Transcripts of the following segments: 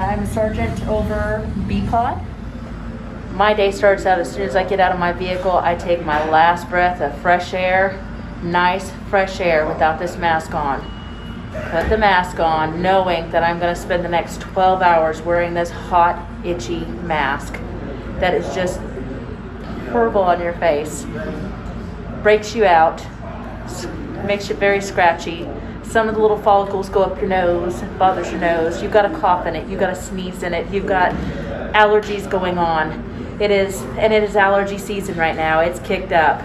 I'm a sergeant over B-Pod. My day starts out as soon as I get out of my vehicle. I take my last breath of fresh air, nice fresh air without this mask on. Put the mask on, knowing that I'm going to spend the next 12 hours wearing this hot, itchy mask that is just horrible on your face. Breaks you out, makes you very scratchy. Some of the little follicles go up your nose, bothers your nose. You've got a cough in it, you've got a sneeze in it, you've got allergies going on. It is allergy season right now. It's kicked up.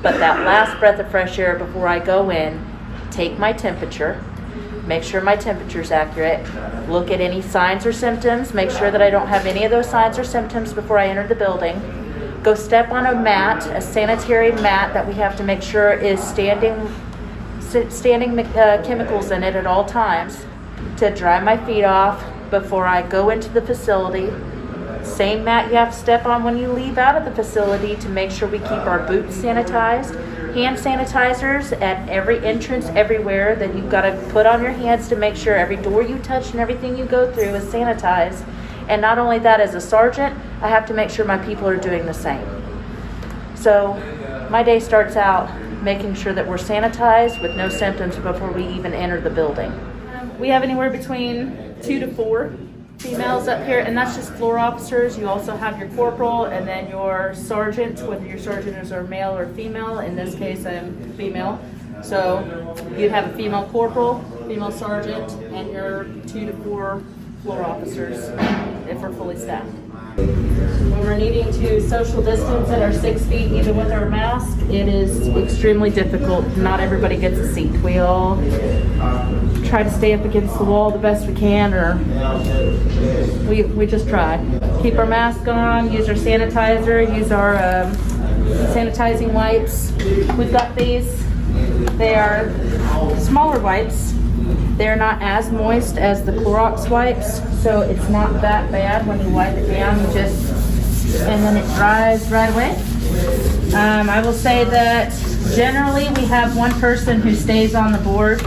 But that last breath of fresh air before I go in, take my temperature, make sure my temperature's accurate, look at any signs or symptoms, make sure that I don't have any of those signs or symptoms before I enter the building. Go step on a mat, a sanitary mat that we have to make sure is standing chemicals in it at all times to dry my feet off before I go into the facility. Same mat you have to step on when you leave out of the facility to make sure we keep our boots sanitized. Hand sanitizers at every entrance, everywhere that you've got to put on your hands to make sure every door you touch and everything you go through is sanitized. And not only that, as a sergeant, I have to make sure my people are doing the same. So my day starts out making sure that we're sanitized with no symptoms before we even enter the building. We have anywhere between 2 to 4 females up here, and that's just floor officers. You also have your corporal and then your sergeant, whether your sergeant is a male or female. In this case, I'm female. So you'd have a female corporal, female sergeant, and your 2 to 4 floor officers if we're fully staffed. When we're needing to social distance at our 6 feet, even with our mask, it is extremely difficult. Not everybody gets a seat. We all try to stay up against the wall the best we can, or we just try. Keep our mask on, use our sanitizer, use our sanitizing wipes. We've got these. They are smaller wipes. They're not as moist as the Clorox wipes, so it's not that bad when you wipe it down. And then it dries right away. I will say that generally we have one person who stays on the board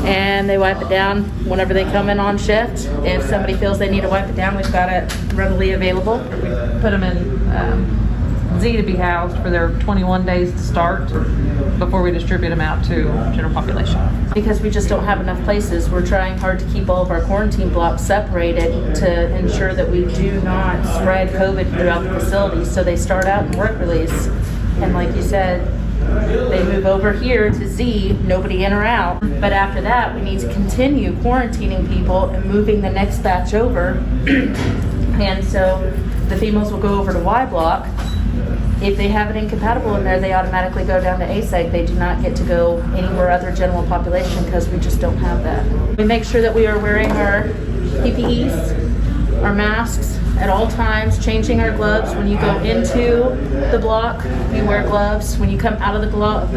and they wipe it down whenever they come in on shift. If somebody feels they need to wipe it down, we've got it readily available. We put them in Z to be housed for their 21 days to start before we distribute them out to general population. Because we just don't have enough places, we're trying hard to keep all of our quarantine blocks separated to ensure that we do not spread COVID throughout the facility. So they start out in work release, and like you said, they move over here to Z, nobody in or out. But after that, we need to continue quarantining people and moving the next batch over. And so the females will go over to Y block. If they have it incompatible in there, they automatically go down to ASEG. They do not get to go anywhere other general population because we just don't have that. We make sure that we are wearing our PPEs, our masks at all times, changing our gloves. When you go into the block, you wear gloves. When you come out of the block,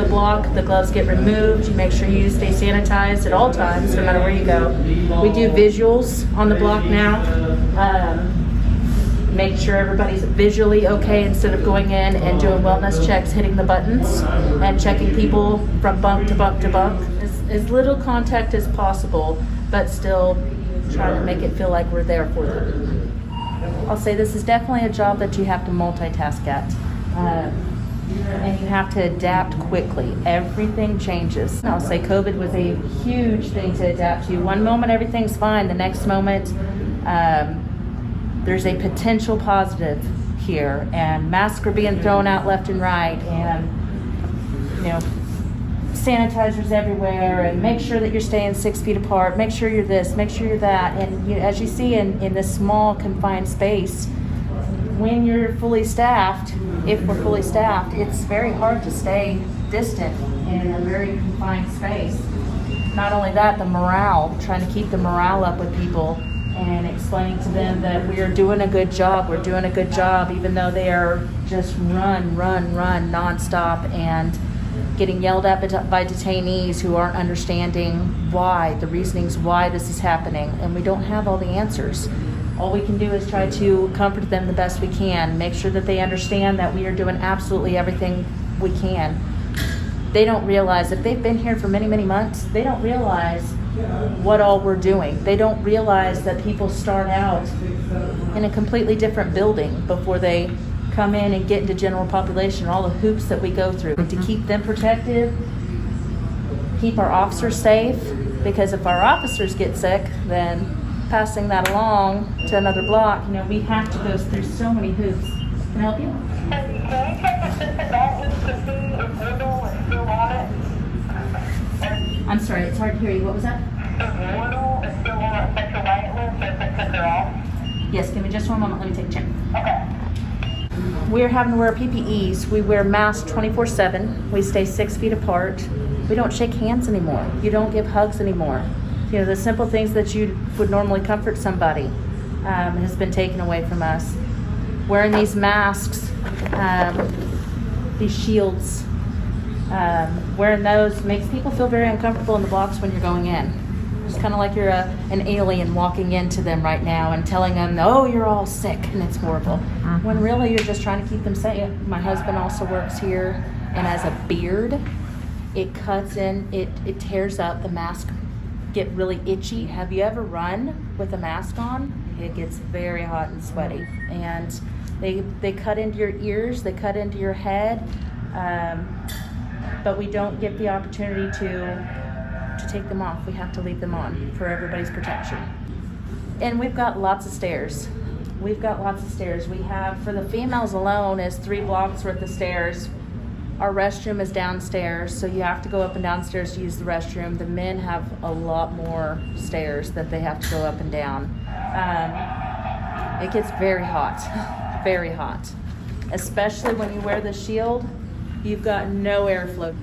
the gloves get removed. You make sure you stay sanitized at all times, no matter where you go. We do visuals on the block now. Make sure everybody's visually okay instead of going in and doing wellness checks, hitting the buttons, and checking people from bunk to bunk to bunk. As little contact as possible, but still trying to make it feel like we're there for them. I'll say this is definitely a job that you have to multitask at. And you have to adapt quickly. Everything changes. I'll say COVID was a huge thing to adapt to. One moment everything's fine, the next moment there's a potential positive here, and masks are being thrown out left and right, and sanitizers everywhere, and make sure that you're staying 6 feet apart, make sure you're this, make sure you're that. And as you see in this small confined space, when you're fully staffed, if we're fully staffed, it's very hard to stay distant in a very confined space. Not only that, the morale, trying to keep the morale up with people and explaining to them that we are doing a good job. We're doing a good job, even though they are just run nonstop and getting yelled at by detainees who aren't understanding why, the reasonings why this is happening. And we don't have all the answers. All we can do is try to comfort them the best we can, make sure that they understand that we are doing absolutely everything we can. They don't realize, if they've been here for many, many months, they don't realize what all we're doing. They don't realize that people start out in a completely different building before they come in and get into general population, all the hoops that we go through to keep them protected, keep our officers safe, because if our officers get sick, then passing that along to another block, we have to go through so many hoops. Can I help you? Can you check the system out to see if Wendell is still on it? I'm sorry, it's hard to hear you. What was that? If Wendell is still on that central wait list, or if they took her off? Yes, give me just one moment. Let me take a check. Okay. We're having to wear PPEs. We wear masks 24/7. We stay 6 feet apart. We don't shake hands anymore. You don't give hugs anymore. The simple things that you would normally comfort somebody has been taken away from us. Wearing these masks, these shields, wearing those makes people feel very uncomfortable in the blocks when you're going in. It's kind of like you're an alien walking into them right now and telling them, oh, you're all sick and it's horrible. When really you're just trying to keep them safe. My husband also works here, and as a beard, it cuts in, it tears up. The mask get really itchy. Have you ever run with a mask on? It gets very hot and sweaty. And they cut into your ears, they cut into your head, but we don't get the opportunity to take them off. We have to leave them on for everybody's protection. And we've got lots of stairs. We have, for the females alone, is 3 blocks worth of stairs. Our restroom is downstairs, so you have to go up and downstairs to use the restroom. The men have a lot more stairs that they have to go up and down. It gets very hot, very hot. Especially when you wear the shield, you've got no airflow.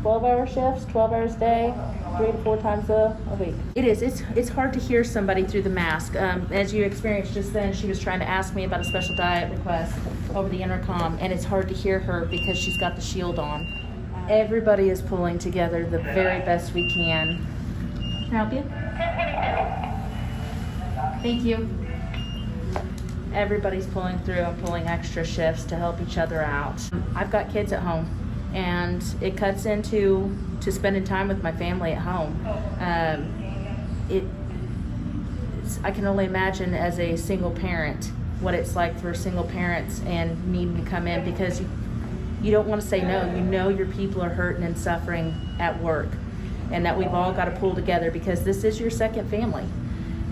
12-hour shifts, 12 hours a day, 3 to 4 times a week. It's hard to hear somebody through the mask. As you experienced just then, she was trying to ask me about a special diet request over the intercom, and it's hard to hear her because she's got the shield on. Everybody is pulling together the very best we can. Can I help you? Thank you. Everybody's pulling through and pulling extra shifts to help each other out. I've got kids at home, and it cuts into spending time with my family at home. I can only imagine as a single parent what it's like for single parents and needing to come in, because you don't want to say no. You know your people are hurting and suffering at work, and that we've all got to pull together, because this is your second family.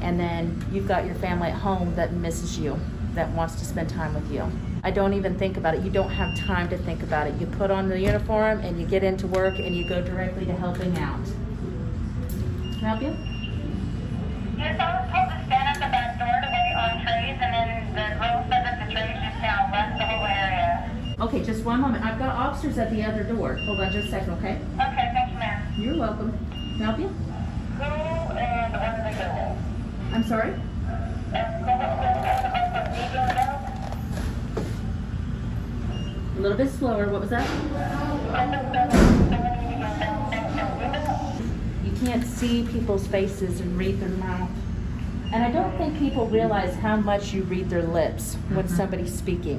And then you've got your family at home that misses you, that wants to spend time with you. I don't even think about it. You don't have time to think about it. You put on the uniform and you get into work and you go directly to helping out. Can I help you? Yes, I was told to stand at the back door to wait on trays, and then the girl said that the trays just now left the whole area. Okay, just one moment. I've got officers at the other door. Hold on just a second, okay? Okay, thank you, ma'am. You're welcome. Can I help you? Who and where do they go? I'm sorry? A little bit slower. What was that? You can't see people's faces and read their mouth. And I don't think people realize how much you read their lips when somebody's speaking.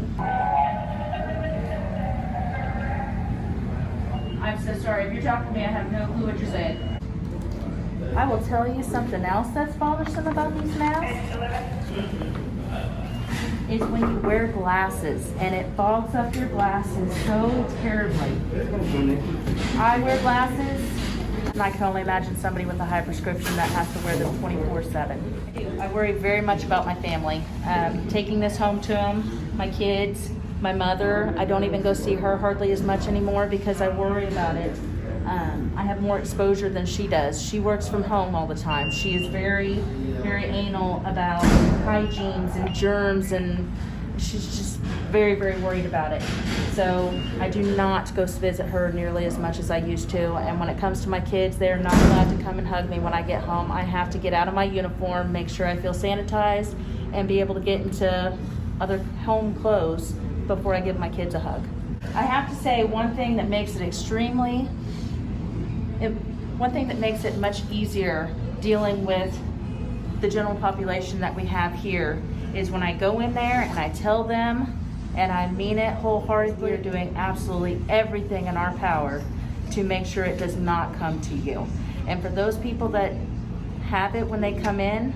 I'm so sorry. If you're talking to me, I have no clue what you're saying. I will tell you something else that's bothersome about these masks is when you wear glasses and it fogs up your glasses so terribly. I wear glasses, and I can only imagine somebody with a high prescription that has to wear them 24/7. I worry very much about my family. Taking this home to them, my kids, my mother. I don't even go see her hardly as much anymore because I worry about it. I have more exposure than she does. She works from home all the time. She is very, very anal about hygienes and germs, and she's just very, very worried about it. So I do not go visit her nearly as much as I used to. And when it comes to my kids, they're not allowed to come and hug me when I get home. I have to get out of my uniform, make sure I feel sanitized, and be able to get into other home clothes before I give my kids a hug. I have to say one thing that makes it much easier dealing with the general population that we have here is when I go in there and I tell them, and I mean it wholeheartedly, we're doing absolutely everything in our power to make sure it does not come to you. And for those people that have it when they come in.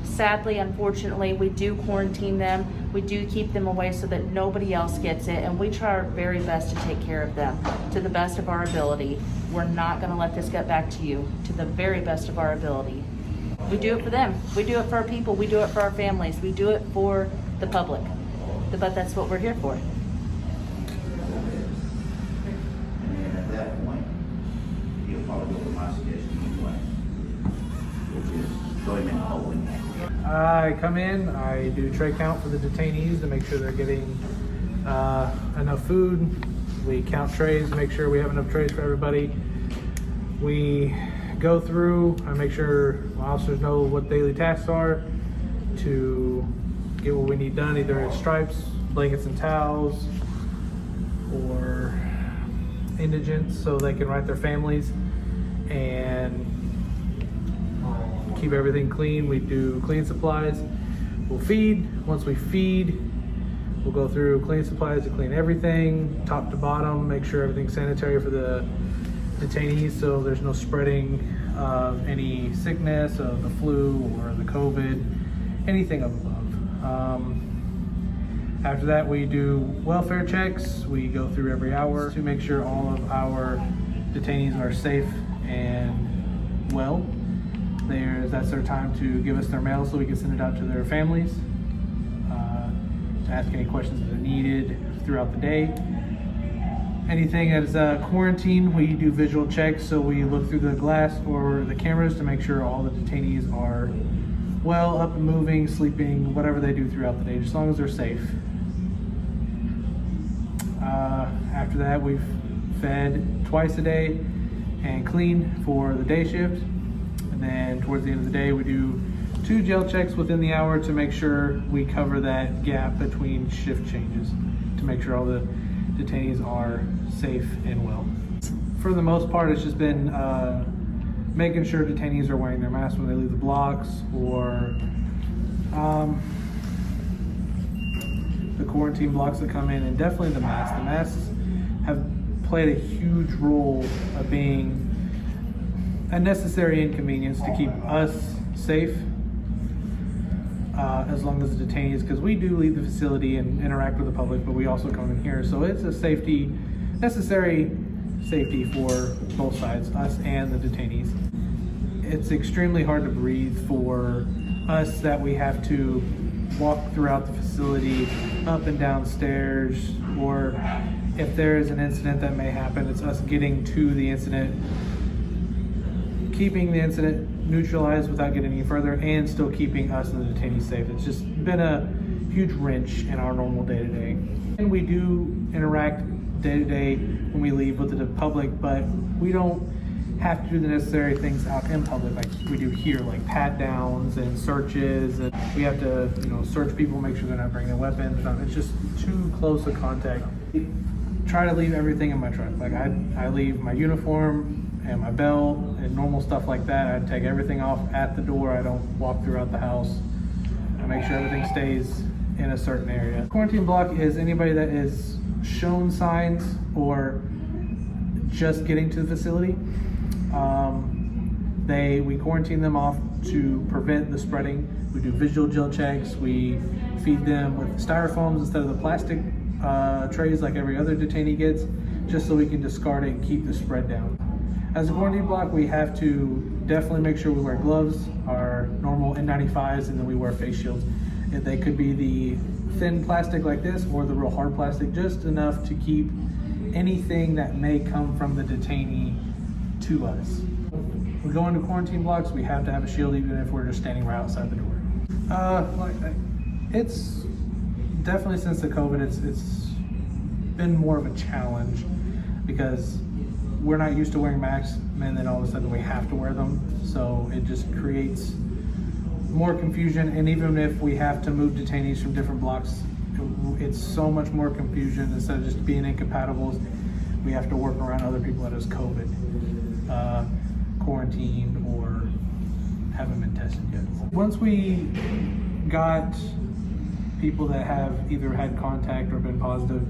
Sadly, unfortunately, we do quarantine them. We do keep them away so that nobody else gets it, and we try our very best to take care of them to the best of our ability. We're not going to let this get back to you, to the very best of our ability. We do it for them. We do it for our people. We do it for our families. We do it for the public. But that's what we're here for. And at that point, you'll probably go with my suggestion anyway, which is go ahead and open. I come in, I do tray count for the detainees to make sure they're getting enough food. We count trays, make sure we have enough trays for everybody. We go through, I make sure my officers know what daily tasks are to get what we need done, either in stripes, blankets and towels, or indigents so they can write their families, and keep everything clean. We do clean supplies. We'll feed. Once we feed, we'll go through clean supplies to clean everything, top to bottom, make sure everything's sanitary for the detainees so there's no spreading of any sickness, of the flu or the COVID, anything above. After that, we do welfare checks. We go through every hour to make sure all of our detainees are safe and well. That's their time to give us their mail so we can send it out to their families, to ask any questions that are needed throughout the day. Anything that is quarantine, we do visual checks, so we look through the glass or the cameras to make sure all the detainees are well, up and moving, sleeping, whatever they do throughout the day, as long as they're safe. After that, we've fed twice a day and cleaned for the day shift. And then towards the end of the day, we do 2 jail checks within the hour to make sure we cover that gap between shift changes, to make sure all the detainees are safe and well. For the most part, it's just been making sure detainees are wearing their masks when they leave the blocks, or the quarantine blocks that come in, and definitely the masks. The masks have played a huge role of being a necessary inconvenience to keep us safe, as long as the detainees, because we do leave the facility and interact with the public, but we also come in here. So it's a necessary safety for both sides, us and the detainees. It's extremely hard to breathe for us that we have to walk throughout the facility, up and down stairs, or if there is an incident that may happen, it's us getting to the incident, keeping the incident neutralized without getting any further, and still keeping us and the detainees safe. It's just been a huge wrench in our normal day-to-day. And we do interact day-to-day when we leave with the public, but we don't have to do the necessary things out in public like we do here, like pat downs and searches, and we have to, search people, make sure they're not bringing weapons. It's just too close a contact. Try to leave everything in my truck. Like I leave my uniform and my belt and normal stuff like that. I take everything off at the door. I don't walk throughout the house. I make sure everything stays in a certain area. Quarantine block is anybody that is shown signs or just getting to the facility. We quarantine them off to prevent the spreading. We do visual jail checks. We feed them with styrofoams instead of the plastic trays like every other detainee gets, just so we can discard it and keep the spread down. As a quarantine block, we have to definitely make sure we wear gloves, our normal N95s, and then we wear face shields. And they could be the thin plastic like this or the real hard plastic, just enough to keep anything that may come from the detainee to us. We go into quarantine blocks, we have to have a shield even if we're just standing right outside the door. It's definitely, since the COVID, it's been more of a challenge because we're not used to wearing masks, and then all of a sudden we have to wear them. So it just creates more confusion. And even if we have to move detainees from different blocks, it's so much more confusion. Instead of just being incompatibles, we have to work around other people that has COVID, quarantined, or haven't been tested yet. Once we got people that have either had contact or been positive,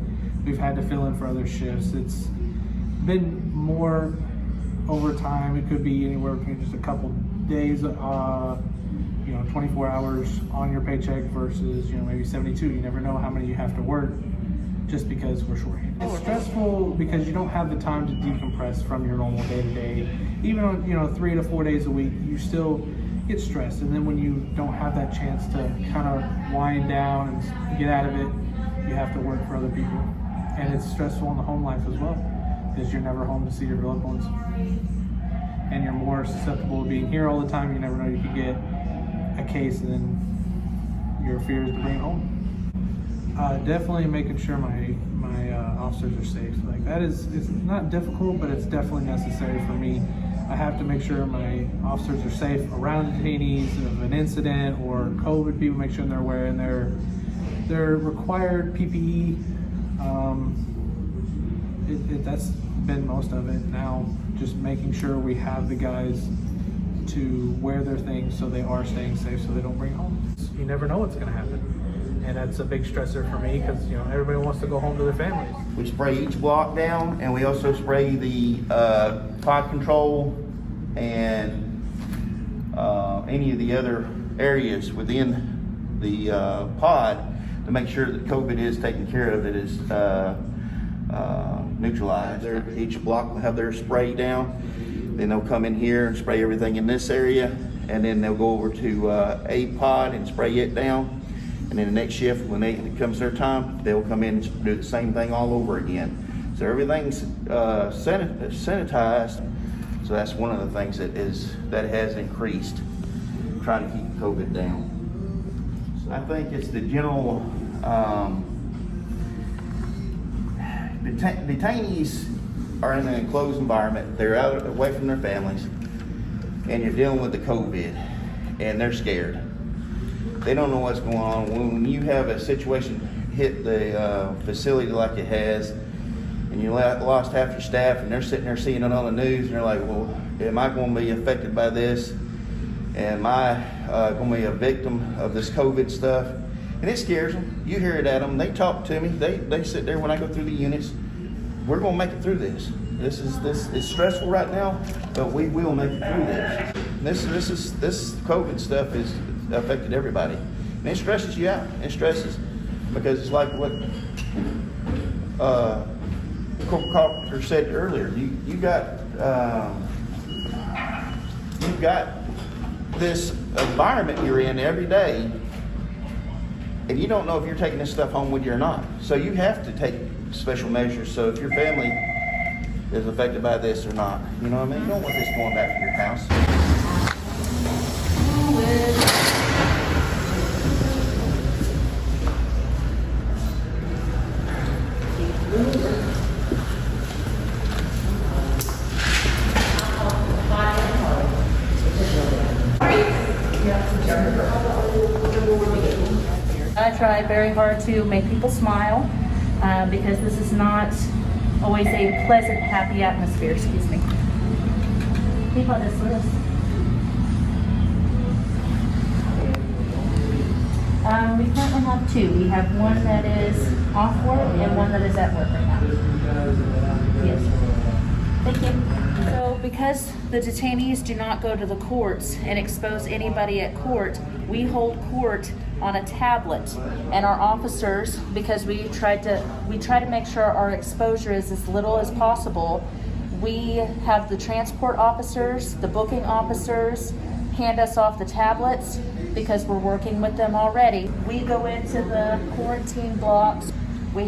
we've had to fill in for other shifts. It's been more over time. It could be anywhere between just a couple days, 24 hours on your paycheck versus, maybe 72. You never know how many you have to work just because we're short-handed. It's stressful because you don't have the time to decompress from your normal day-to-day. Even on, 3 to 4 days a week, you still get stressed. And then when you don't have that chance to kind of wind down and get out of it, you have to work for other people. And it's stressful in the home life as well, because you're never home to see your loved ones. And you're more susceptible to being here all the time. You never know, you could get a case and then your fear is to bring it home. Definitely making sure my officers are safe. Like it's not difficult, but it's definitely necessary for me. I have to make sure my officers are safe around detainees of an incident or COVID. People make sure they're wearing their required PPE. That's been most of it. Now, just making sure we have the guys to wear their things so they are staying safe, so they don't bring it home. You never know what's going to happen, and that's a big stressor for me because everybody wants to go home to their families. We spray each block down, and we also spray the pod control and any of the other areas within the pod to make sure that COVID is taken care of. It is neutralized. Each block will have their spray down. Then they'll come in here and spray everything in this area, and then they'll go over to a pod and spray it down. And then the next shift, when it comes their time, they'll come in and do the same thing all over again. So everything's sanitized. So that's one of the things that has increased, trying to keep COVID down. So I think it's the general detainees are in an enclosed environment. They're out away from their families, and you're dealing with the COVID, and they're scared. They don't know what's going on. When you have a situation hit the facility like it has, and you lost half your staff, and they're sitting there seeing it on the news, and they're like, well, am I going to be affected by this? Am I going to be a victim of this COVID stuff? And it scares them. You hear it at them. They talk to me. They sit there when I go through the units. We're going to make it through this. This is stressful right now, but we will make it through this. This COVID stuff has affected everybody, and it stresses you out. It stresses because it's like what Corporal Carpenter said earlier. You've got this environment you're in every day, and you don't know if you're taking this stuff home with you or not. So you have to take special measures. So if your family is affected by this or not, you know what I mean? You don't want this going back to your house. I try very hard to make people smile because this is not always a pleasant, happy atmosphere. Excuse me. Keep on this list. We currently have two. We have one that is off work and one that is at work right now. Yes. Thank you. So because the detainees do not go to the courts and expose anybody at court, we hold court on a tablet, and our officers, because we try to make sure our exposure is as little as possible, we have the transport officers, the booking officers hand us off the tablets because we're working with them already. We go into the quarantine blocks. We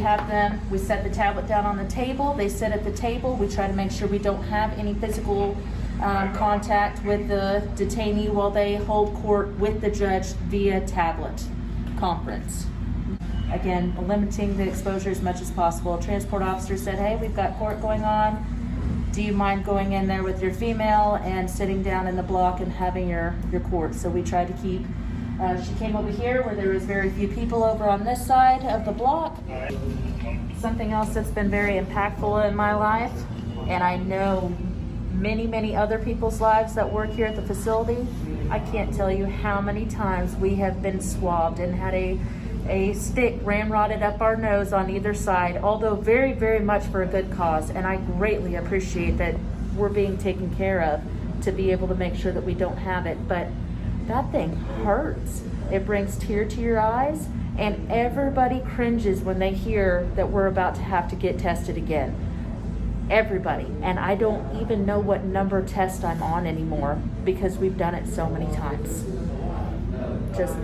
set the tablet down on the table. They sit at the table. We try to make sure we don't have any physical contact with the detainee while they hold court with the judge via tablet conference. Again, limiting the exposure as much as possible. A transport officer said, hey, we've got court going on. Do you mind going in there with your female and sitting down in the block and having your court? So we tried to keep, she came over here where there was very few people over on this side of the block. Something else that's been very impactful in my life, and I know many, many other people's lives that work here at the facility, I can't tell you how many times we have been swabbed and had a stick ramrodded up our nose on either side, although very, very much for a good cause. And I greatly appreciate that we're being taken care of. to be able to make sure that we don't have it. But that thing hurts. It brings tear to your eyes, and everybody cringes when they hear that we're about to have to get tested again. Everybody. And I don't even know what number test I'm on anymore because we've done it so many times. Just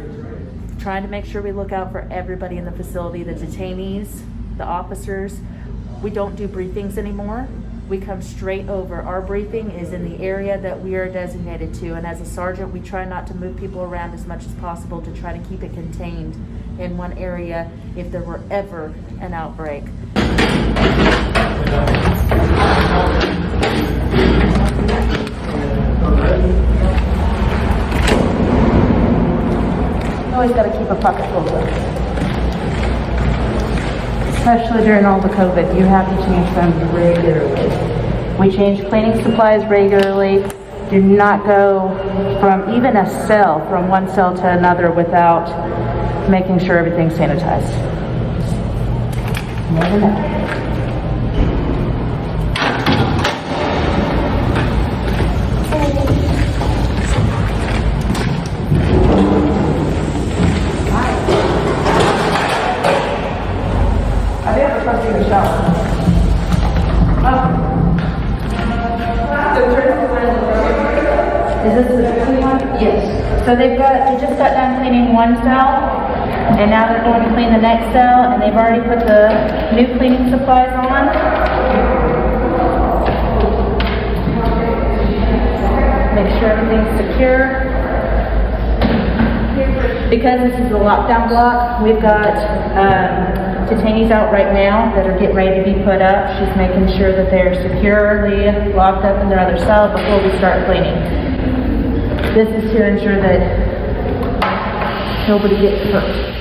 trying to make sure we look out for everybody in the facility, the detainees, the officers. We don't do briefings anymore. We come straight over. Our briefing is in the area that we are designated to, and as a sergeant, we try not to move people around as much as possible to try to keep it contained in one area if there were ever an outbreak. Always got to keep a pocket full of them. Especially during all the COVID, you have to change them regularly. We change cleaning supplies regularly. Do not go from even a cell, from one cell to another without making sure everything's sanitized. Never know. Is this the second one? Yes. So they just got done cleaning one cell, and now they're going to clean the next cell, and they've already put the new cleaning supplies on. Make sure everything's secure. Because this is a lockdown block, we've got detainees out right now that are getting ready to be put up. She's making sure that they're securely locked up in their other cell before we start cleaning. This is to ensure that nobody gets hurt.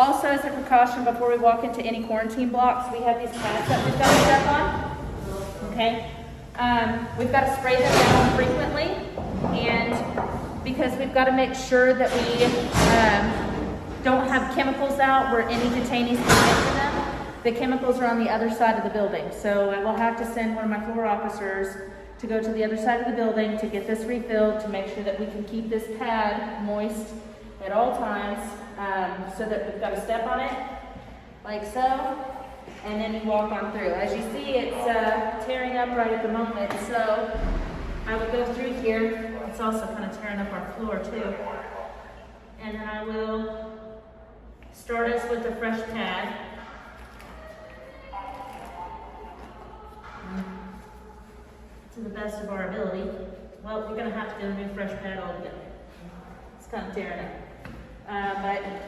Also, as a precaution, before we walk into any quarantine blocks, we have these pads that we've got to step on. Okay? We've got to spray them down frequently, and because we've got to make sure that we don't have chemicals out where any detainees can get to them. The chemicals are on the other side of the building, so I will have to send one of my floor officers to go to the other side of the building to get this refilled to make sure that we can keep this pad moist at all times, so that we've got to step on it like so, and then you walk on through. As you see, it's tearing up right at the moment, so I will go through here. It's also kind of tearing up our floor too. And then I will start us with a fresh pad. To the best of our ability. Well, we're going to have to do a new fresh pad altogether. It's kind of tearing up. But it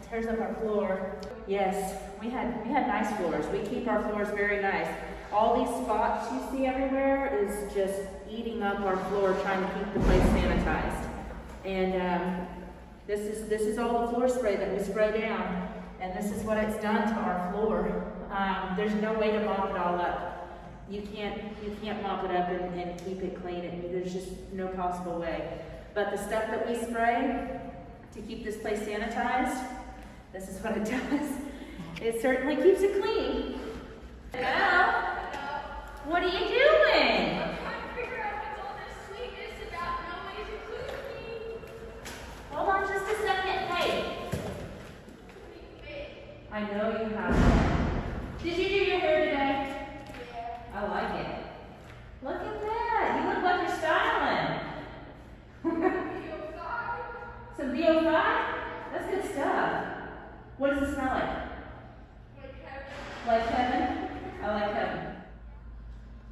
tears up our floor. Yes, we had nice floors. We keep our floors very nice. All these spots you see everywhere is just eating up our floor, trying to keep the place sanitized. And this is all the floor spray that we spray down, and this is what it's done to our floor. There's no way to mop it all up. You can't mop it up and keep it clean, and there's just no possible way. But the stuff that we spray to keep this place sanitized, this is what it does. It certainly keeps it clean. Hello? What are you doing? I'm trying to figure out what's all this sweetness about nobody's including me. Hold on just a second. Hey. I know you have. Did you do your hair today? Yeah. I like it. Look at that. You look like you're styling. Some VO5? That's good stuff. What does it smell like? Like heaven? I like heaven.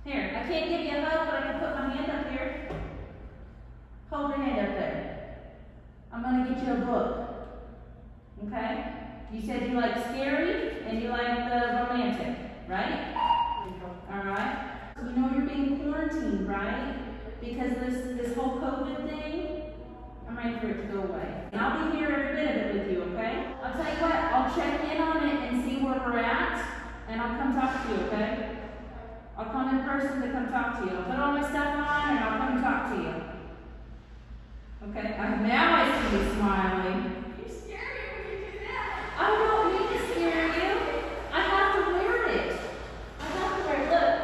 Here, I can't give you a hug, but I can put my hand up here. Hold your hand up there. I'm gonna get you a book. Okay? You said you like scary and you like the romantic, right? Alright? You know you're being quarantined, right? Because this whole COVID thing, I'm ready for it to go away. And I'll be here every bit of it with you, okay? I'll tell you what, I'll check in on it and see where we're at, and I'll come talk to you, okay? I'll come in person to come talk to you. I'll put all my stuff on and I'll come and talk to you. Okay? Now I see you smiling. You scare me when you do that. I don't need to scare you. I have to wear it. I have to wear it. Look,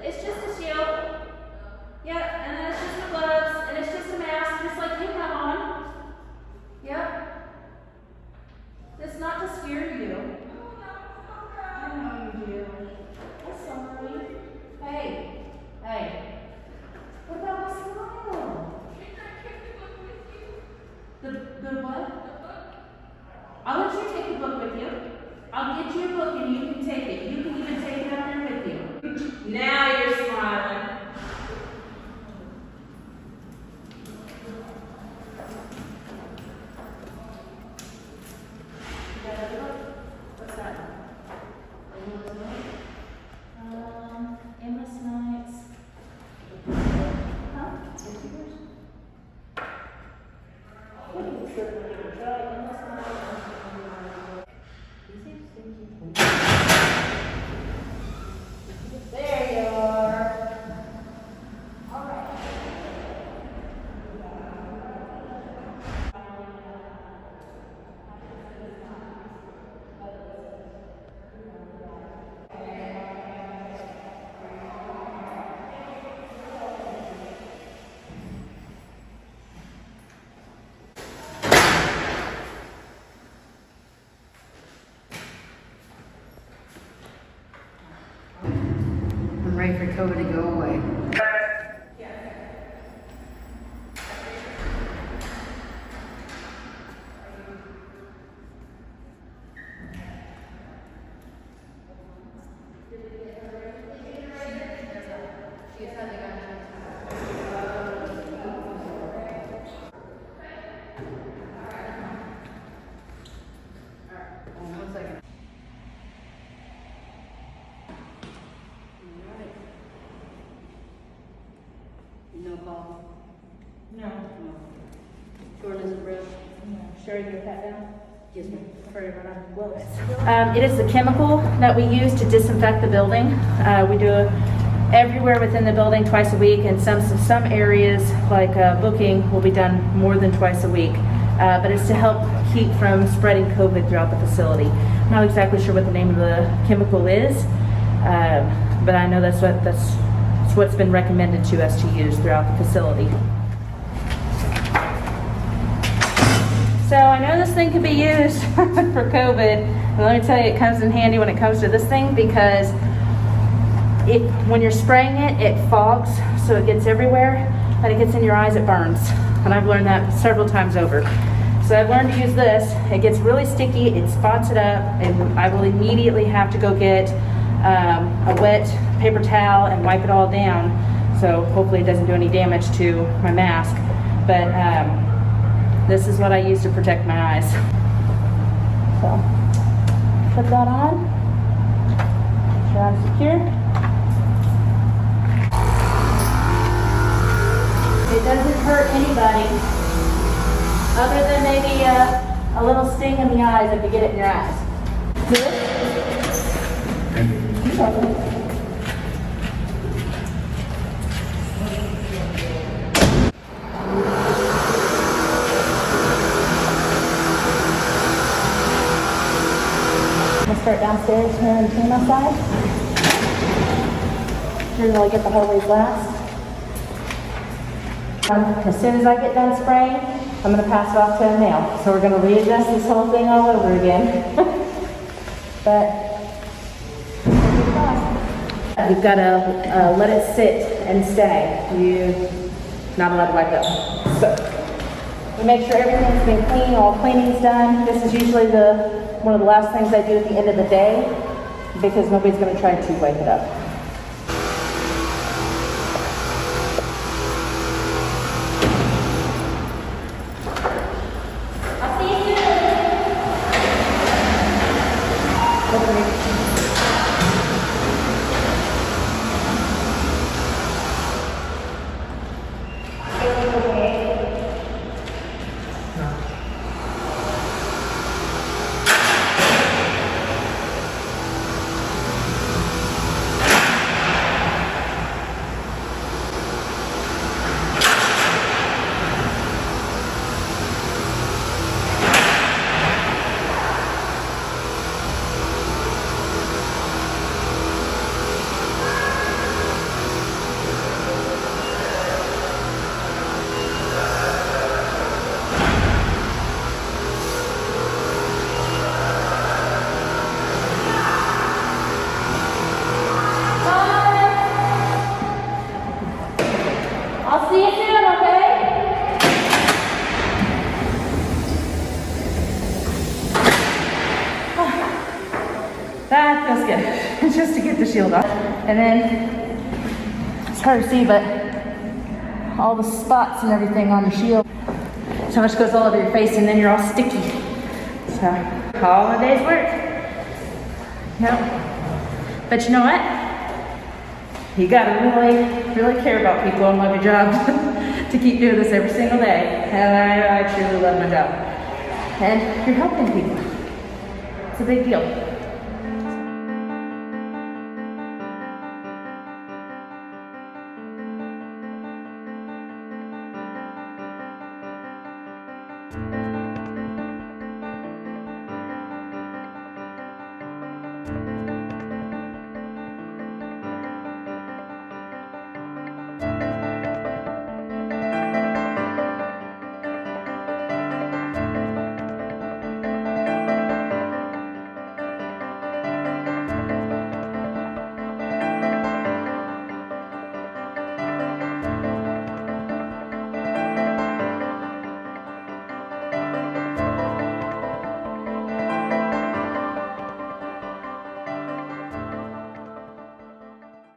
it's just a shield. Yep, and then it's just the gloves, and it's just a mask, just like you have on. Yep. It's not to scare you. I know you do. I'm sorry. Hey. What about my smile? The what? I'll let you take the book with you. I'll get you a book and you can take it. You can even take it out there with you. Now you're smiling. What's that? Endless nights. Huh? What do you say? Endless nights. There you are. All right. I'm ready for COVID to go away. One second. No call. No. Short as a breath. Sure, you get that down? Yes, ma'am. It is the chemical that we use to disinfect the building. We do it everywhere within the building twice a week, and some areas like booking will be done more than twice a week. But it's to help keep from spreading COVID throughout the facility. I'm not exactly sure what the name of the chemical is, but I know that's what's been recommended to us to use throughout the facility. So I know this thing can be used for COVID, and let me tell you, it comes in handy when it comes to this thing, because when you're spraying it, it fogs, so it gets everywhere, and it gets in your eyes, it burns. And I've learned that several times over. So I've learned to use this. It gets really sticky, it spots it up, and I will immediately have to go get a wet paper towel and wipe it all down. So hopefully it doesn't do any damage to my mask. But this is what I use to protect my eyes. So put that on. Make sure I'm secure. It doesn't hurt anybody, other than maybe a little sting in the eyes if you get it in your eyes. Good? upstairs here in Tama side. Then I'll get the hallways last. As soon as I get done spraying, I'm gonna pass it off to a nail. So we're gonna readjust this whole thing all over again. But you've gotta let it sit and stay. You're not allowed to wipe it up. So we make sure everything's been clean, all cleaning's done. This is usually one of the last things I do at the end of the day because nobody's gonna try to wipe it up. I'll see you soon. I'll see you soon, okay? That feels good, just to get the shield off. And then, it's hard to see, but all the spots and everything on the shield. So much goes all over your face and then you're all sticky. So, all a day's work. Yep. But you know what? You gotta really care about people and love your job to keep doing this every single day. And I truly love my job. And you're helping people. It's a big deal.